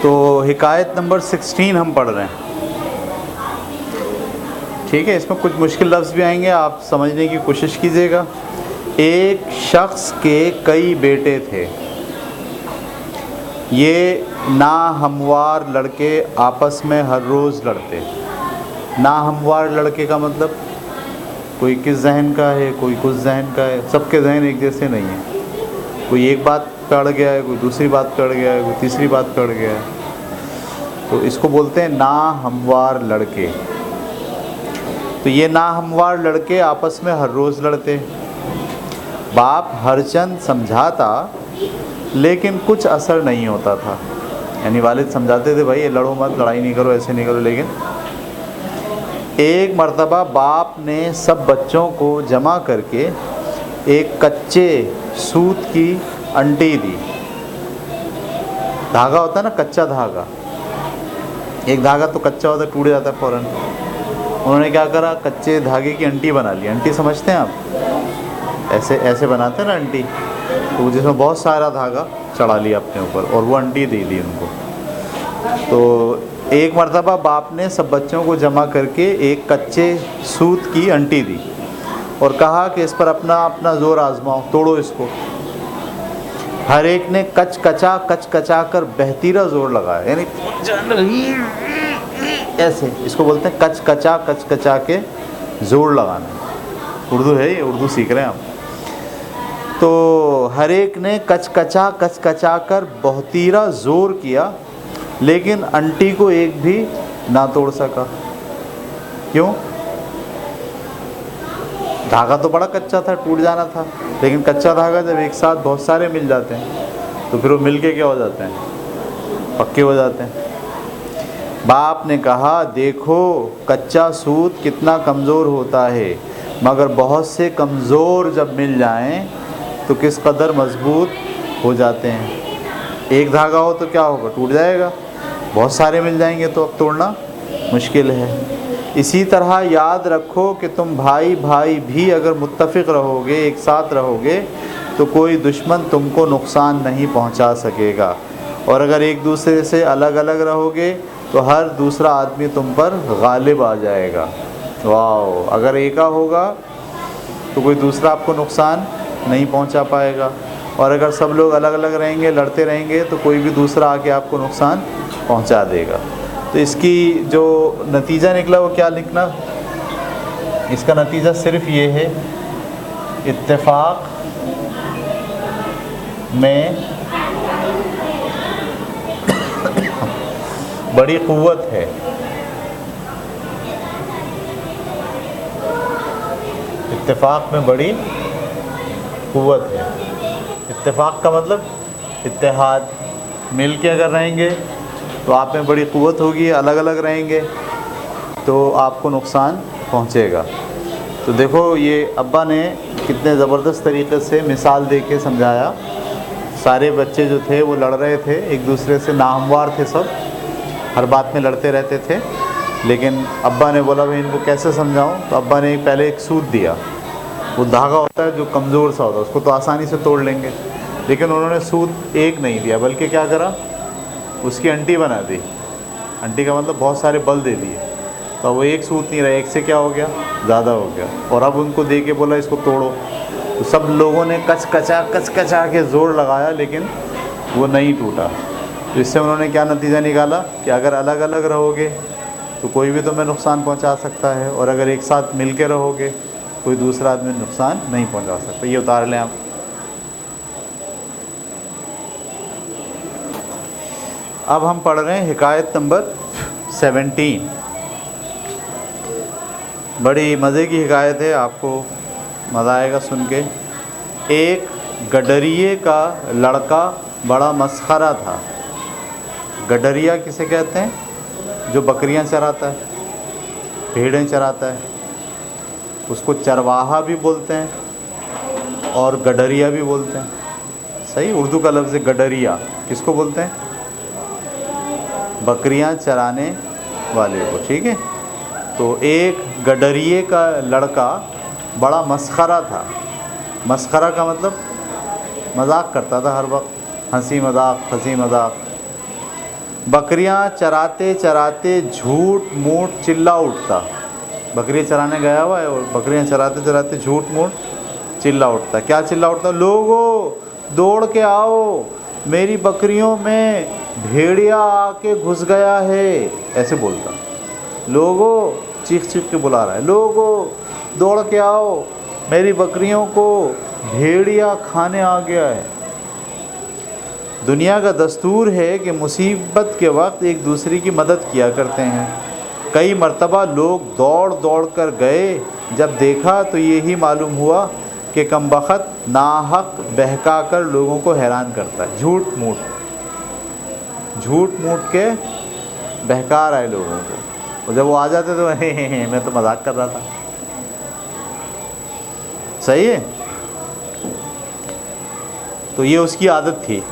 तो हिकायत नंबर 16 हम पढ़ रहे हैं। ठीक है, इसमें कुछ मुश्किल लफ्ज़ भी आएंगे, आप समझने की कोशिश कीजिएगा। एक शख्स के कई बेटे थे। ये नाहमवार लड़के आपस में हर रोज़ लड़ते। नाहमवार लड़के का मतलब कोई किस जहन का है, कोई कुछ जहन का है, सबके जहन एक जैसे नहीं है। कोई एक बात पढ़ गया है, कोई दूसरी बात पढ़ गया है, कोई तीसरी बात पढ़ गया है। तो इसको बोलते हैं नाहमवार लड़के। तो ये नाहमवार लड़के आपस में हर रोज़ लड़ते। बाप हरचंद समझाता लेकिन कुछ असर नहीं होता था। यानी वालिद समझाते थे, भाई ये लड़ो मत, लड़ाई नहीं करो, ऐसे नहीं करो, लेकिन एक मर्तबा बाप ने सब बच्चों को जमा करके एक कच्चे सूत की अंटी दी। धागा होता है ना, कच्चा धागा, एक धागा तो कच्चा होता है, टूट जाता है फ़ौरन। उन्होंने क्या करा, कच्चे धागे की अंटी बना ली। अंटी समझते हैं आप, ऐसे ऐसे बनाते हैं ना अंटी, तो जिसमें बहुत सारा धागा चढ़ा लिया अपने ऊपर और वो अंटी दे दी उनको। तो एक मर्तबा बाप ने सब बच्चों को जमा करके एक कच्चे सूत की अंटी दी और कहा कि इस पर अपना अपना ज़ोर आजमाओ, तोड़ो इसको। हर एक ने कच कचा कर बेहतीरा ज़ोर लगाया, यानी ऐसे, इसको बोलते हैं कच कचा के ज़ोर लगाना। उर्दू है ये, उर्दू सीख रहे हैं आप। तो हर एक ने कच कचा कर बहुतीरा ज़ोर किया, लेकिन अंटी को एक भी ना तोड़ सका। क्यों? धागा तो बड़ा कच्चा था, टूट जाना था। लेकिन कच्चा धागा जब एक साथ बहुत सारे मिल जाते हैं तो फिर वो मिलके क्या हो जाते हैं, पक्के हो जाते हैं। बाप ने कहा, देखो कच्चा सूत कितना कमज़ोर होता है, मगर बहुत से कमज़ोर जब मिल जाएं तो किस कदर मजबूत हो जाते हैं। एक धागा हो तो क्या होगा, टूट जाएगा। बहुत सारे मिल जाएंगे तो अब तोड़ना मुश्किल है। इसी तरह याद रखो कि तुम भाई भाई भी अगर मुत्तफ़िक़ रहोगे, एक साथ रहोगे, तो कोई दुश्मन तुमको नुकसान नहीं पहुंचा सकेगा। और अगर एक दूसरे से अलग अलग रहोगे तो हर दूसरा आदमी तुम पर गालिब आ जाएगा। वाह! अगर एका होगा तो कोई दूसरा आपको नुकसान नहीं पहुंचा पाएगा, और अगर सब लोग अलग अलग रहेंगे, लड़ते रहेंगे, तो कोई भी दूसरा आके आपको नुकसान पहुंचा देगा। तो इसकी जो नतीजा निकला वो क्या निकला, इसका नतीजा सिर्फ ये है, इत्तेफाक में बड़ी क़ुव्वत है। इत्तेफाक में बड़ी क़ुव्वत है। इत्तेफाक का मतलब इत्तेहाद, मिल के अगर रहेंगे तो आप में बड़ी क़ुव्वत होगी, अलग अलग रहेंगे तो आपको नुकसान पहुंचेगा। तो देखो ये अब्बा ने कितने ज़बरदस्त तरीक़े से मिसाल दे के समझाया। सारे बच्चे जो थे वो लड़ रहे थे, एक दूसरे से नाहमवार थे, सब हर बात में लड़ते रहते थे। लेकिन अब्बा ने बोला, भाई इनको कैसे समझाऊं? तो अब्बा ने पहले एक सूत दिया। वो धागा होता है जो कमज़ोर सा होता है, उसको तो आसानी से तोड़ लेंगे, लेकिन उन्होंने सूत एक नहीं दिया, बल्कि क्या करा, उसकी अंटी बना दी। अंटी का मतलब बहुत सारे बल दे दिए। तो वो एक सूत नहीं रहा, एक से क्या हो गया, ज़्यादा हो गया। और अब उनको दे के बोला इसको तोड़ो। तो सब लोगों ने कच कचा के ज़ोर लगाया, लेकिन वो नहीं टूटा। तो इससे उन्होंने क्या नतीजा निकाला कि अगर अलग अलग रहोगे तो कोई भी तुम्हें नुकसान पहुंचा सकता है, और अगर एक साथ मिल के रहोगे कोई दूसरा आदमी नुकसान नहीं पहुंचा सकता। ये उतार लें आप। अब हम पढ़ रहे हैं हिकायत नंबर 17। बड़ी मज़े की हिकायत है, आपको मज़ा आएगा सुन के। एक गडरिये का लड़का बड़ा मस्खरा था। गडरिया किसे कहते हैं? जो बकरियां चराता है, भेड़ें चराता है, उसको चरवाहा भी बोलते हैं और गडरिया भी बोलते हैं। सही, उर्दू का लफ्ज़ है गडरिया। किसको बोलते हैं? बकरियां चराने वाले को। ठीक है। तो एक गडरिये का लड़का बड़ा मस्खरा था। मस्खरा का मतलब मजाक करता था हर वक्त, हंसी मजाक। बकरियां चराते चराते झूठ मूठ चिल्ला उठता। बकरियां चराने गया हुआ है और बकरियां चराते चराते झूठ मूठ चिल्ला उठता। क्या चिल्ला उठता? लोगों दौड़ के आओ, मेरी बकरियों में भेड़िया आके घुस गया है, ऐसे बोलता। लोगों चीख चीख के बुला रहा है, लोगों दौड़ के आओ, मेरी बकरियों को भेड़िया खाने आ गया है। दुनिया का दस्तूर है कि मुसीबत के वक्त एक दूसरे की मदद किया करते हैं। कई मर्तबा लोग दौड़ दौड़ कर गए, जब देखा तो यही मालूम हुआ कि कमबख्त नाहक बहका कर लोगों को हैरान करता है। झूठ मूठ के बहका रहा है लोगों को, और जब वो आ जाते तो मैं तो मजाक कर रहा था। सही है। तो ये उसकी आदत थी,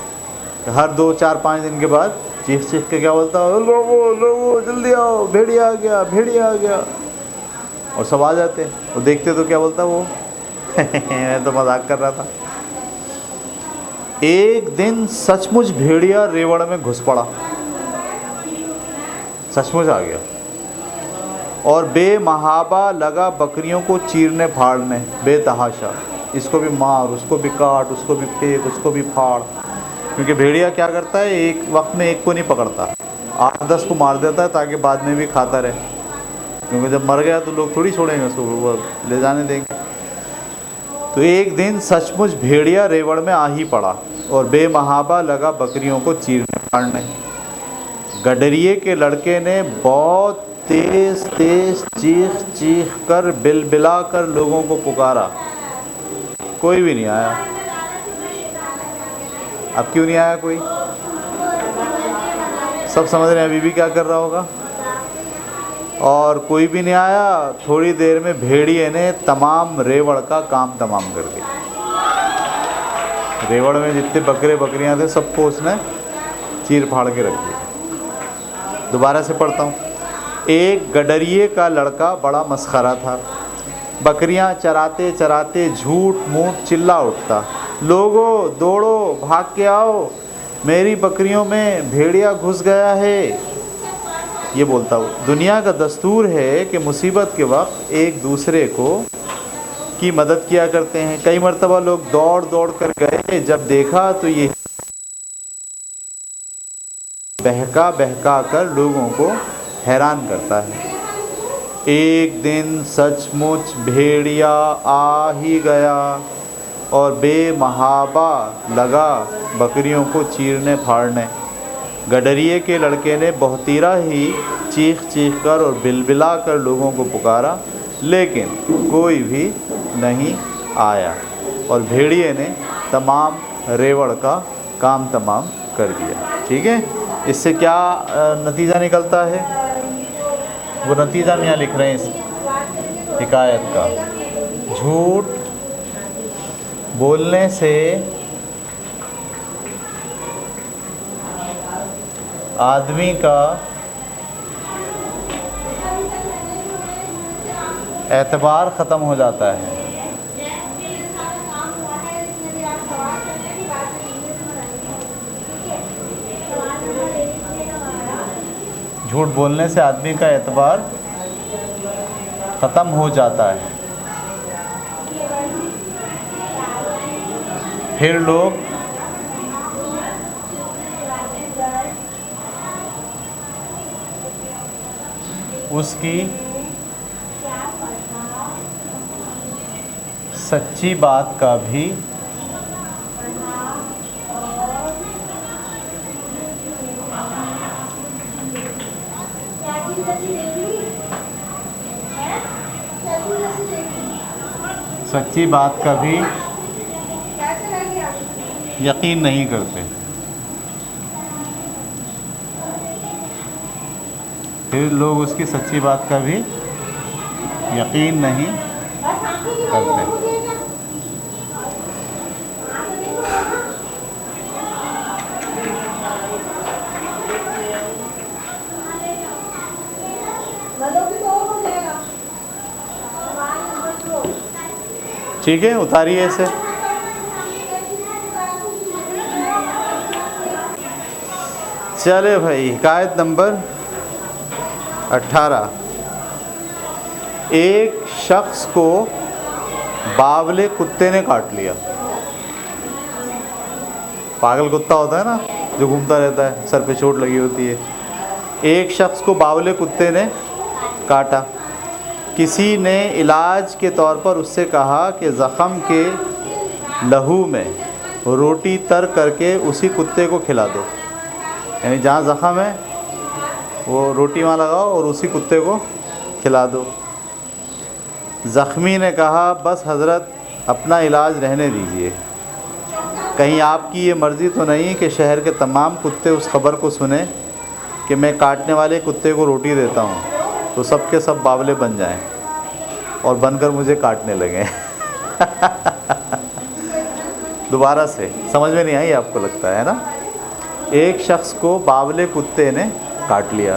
हर 2 4 5 दिन के बाद चीख चीख के क्या बोलता, लोगो जल्दी आओ, भेड़िया आ गया, भेड़िया आ गया। और सब आ जाते और देखते तो क्या बोलता वो मैं तो मजाक कर रहा था। एक दिन सचमुच भेड़िया रेवड़ में घुस पड़ा, सचमुच आ गया, और बेमहाबा लगा बकरियों को चीरने फाड़ने बेतहाशा। इसको भी मार, उसको भी काट, उसको भी फेंक, उसको भी फाड़। क्योंकि भेड़िया क्या करता है, एक वक्त में एक को नहीं पकड़ता, 8-10 को मार देता है ताकि बाद में भी खाता रहे। क्योंकि जब मर गया तो लोग थोड़ी छोड़ेंगे उसको, वो ले जाने देंगे। तो एक दिन सचमुच भेड़िया रेवड़ में आ ही पड़ा और बेमहाबा लगा बकरियों को चीरने फाड़ने। गडरिये के लड़के ने बहुत तेज तेज चीख चीख कर बिलबिला कर लोगों को पुकारा, कोई भी नहीं आया। अब क्यों नहीं आया कोई? सब समझ रहे हैं अभी भी क्या कर रहा होगा। और कोई भी नहीं आया। थोड़ी देर में भेड़िए ने तमाम रेवड़ का काम तमाम कर दिया। रेवड़ में जितने बकरे बकरियां थे सबको उसने चीर फाड़ के रख दिया। दोबारा से पढ़ता हूँ। एक गडरिये का लड़का बड़ा मस्खरा था। बकरियां चराते चराते झूठ मूठ चिल्ला उठता, लोगों दौड़ो, भाग के आओ, मेरी बकरियों में भेड़िया घुस गया है, ये बोलता हूँ। दुनिया का दस्तूर है कि मुसीबत के वक्त एक दूसरे को की मदद किया करते हैं। कई मर्तबा लोग दौड़ दौड़ कर गए, जब देखा तो ये बहका बहका कर लोगों को हैरान करता है। एक दिन सचमुच भेड़िया आ ही गया और बेमहाबा लगा बकरियों को चीरने फाड़ने। गडरिये के लड़के ने बहुतीरा ही चीख चीख कर और बिलबिला कर लोगों को पुकारा, लेकिन कोई भी नहीं आया और भेड़िए ने तमाम रेवड़ का काम तमाम कर दिया। ठीक है, इससे क्या नतीजा निकलता है? वो नतीजा हम यहाँ लिख रहे हैं इस हिकायत का। झूठ बोलने से आदमी का एतबार ख़त्म हो जाता है। झूठ बोलने से आदमी का एतबार ख़त्म हो जाता है। फिर लोग उसकी सच्ची बात का भी यकीन नहीं करते। फिर लोग उसकी सच्ची बात का भी यकीन नहीं करते। ठीक है, उतारिए इसे। चले भाई, हिकायत नंबर 18। एक शख्स को बावले कुत्ते ने काट लिया। पागल कुत्ता होता है ना जो घूमता रहता है, सर पे चोट लगी होती है। एक शख्स को बावले कुत्ते ने काटा। किसी ने इलाज के तौर पर उससे कहा कि ज़ख़म के लहू में रोटी तर करके उसी कुत्ते को खिला दो, यानी जहाँ ज़ख़म है वो रोटी वहाँ लगाओ और उसी कुत्ते को खिला दो। ज़ख़मी ने कहा, बस हज़रत अपना इलाज रहने दीजिए, कहीं आपकी ये मर्ज़ी तो नहीं कि शहर के तमाम कुत्ते उस ख़बर को सुने कि मैं काटने वाले कुत्ते को रोटी देता हूँ तो सब के सब बावले बन जाएं और बनकर मुझे काटने लगें। दोबारा से समझ में नहीं आई आपको, लगता है ना। एक शख्स को बावले कुत्ते ने काट लिया,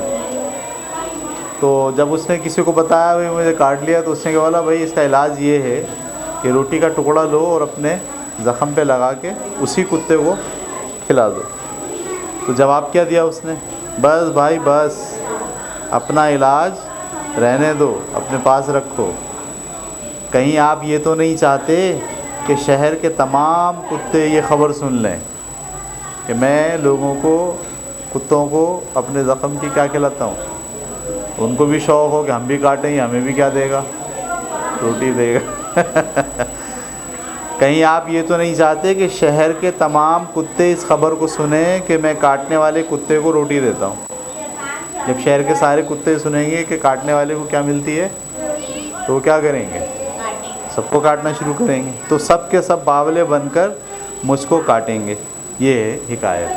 तो जब उसने किसी को बताया भाई मुझे काट लिया, तो उसने बोला भाई इसका इलाज ये है कि रोटी का टुकड़ा लो और अपने ज़ख़म पे लगा के उसी कुत्ते को खिला दो। तो जवाब क्या दिया उसने, बस भाई बस अपना इलाज रहने दो, अपने पास रखो, कहीं आप ये तो नहीं चाहते कि शहर के तमाम कुत्ते ये ख़बर सुन लें कि मैं लोगों को, कुत्तों को अपने ज़ख़म की क्या खिलाता हूँ। उनको भी शौक़ हो कि हम भी काटें, हमें भी क्या देगा, रोटी देगा। कहीं आप ये तो नहीं चाहते कि शहर के तमाम कुत्ते इस ख़बर को सुने कि मैं काटने वाले कुत्ते को रोटी देता हूँ। जब शहर के सारे कुत्ते सुनेंगे कि काटने वाले को क्या मिलती है, तो वो क्या करेंगे, सबको काटना शुरू करेंगे। तो सब के सब बावले बनकर मुझको काटेंगे। ये है हिकायत।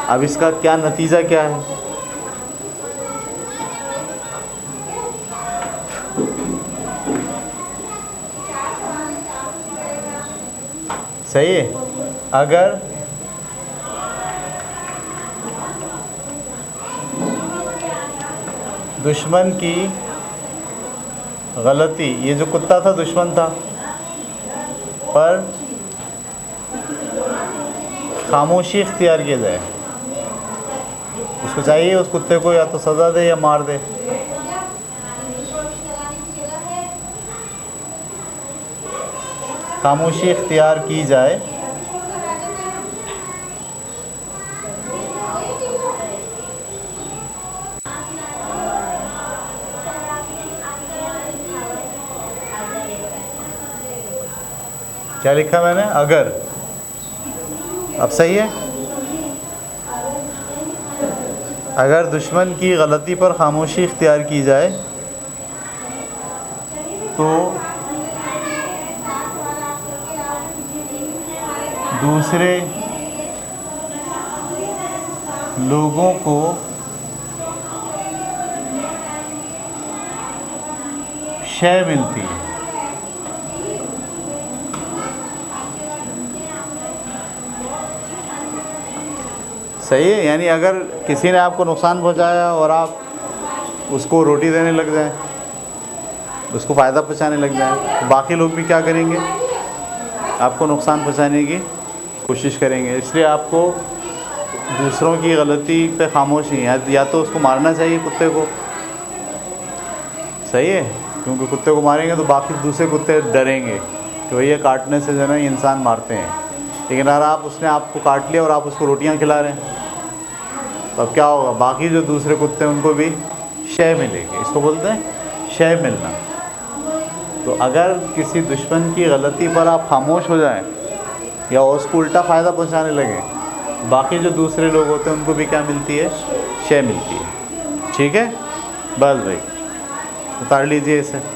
अब इसका क्या नतीजा क्या है, सही है। अगर दुश्मन की गलती, ये जो कुत्ता था दुश्मन था, पर खामोशी इख्तियार किया जाए, उसको चाहिए उस कुत्ते को या तो सज़ा दे या मार दे। खामोशी इख्तियार की जाए, क्या लिखा मैंने, अगर, अब सही है। अगर दुश्मन की गलती पर खामोशी इख्तियार की जाए तो दूसरे लोगों को शय मिलती है। सही है, यानी अगर किसी ने आपको नुकसान पहुंचाया और आप उसको रोटी देने लग जाएं, उसको फ़ायदा पहुंचाने लग जाएं, तो बाकी लोग भी क्या करेंगे, आपको नुकसान पहुंचाने की कोशिश करेंगे। इसलिए आपको दूसरों की गलती पे खामोश नहीं है, या तो उसको मारना चाहिए कुत्ते को, सही है, क्योंकि कुत्ते को मारेंगे तो बाकी दूसरे कुत्ते डरेंगे कि भैया काटने से जो है इंसान मारते हैं। लेकिन अगर आप, उसने आपको काट लिया और आप उसको रोटियां खिला रहे हैं, तो अब क्या होगा, बाकी जो दूसरे कुत्ते हैं उनको भी शय मिलेगी। इसको बोलते हैं शय मिलना। तो अगर किसी दुश्मन की गलती पर आप खामोश हो जाएं या उसको उल्टा फ़ायदा पहुंचाने लगें, बाकी जो दूसरे लोग होते हैं उनको भी क्या मिलती है, शय मिलती है। ठीक है, बस भाई उतार लीजिए इसे।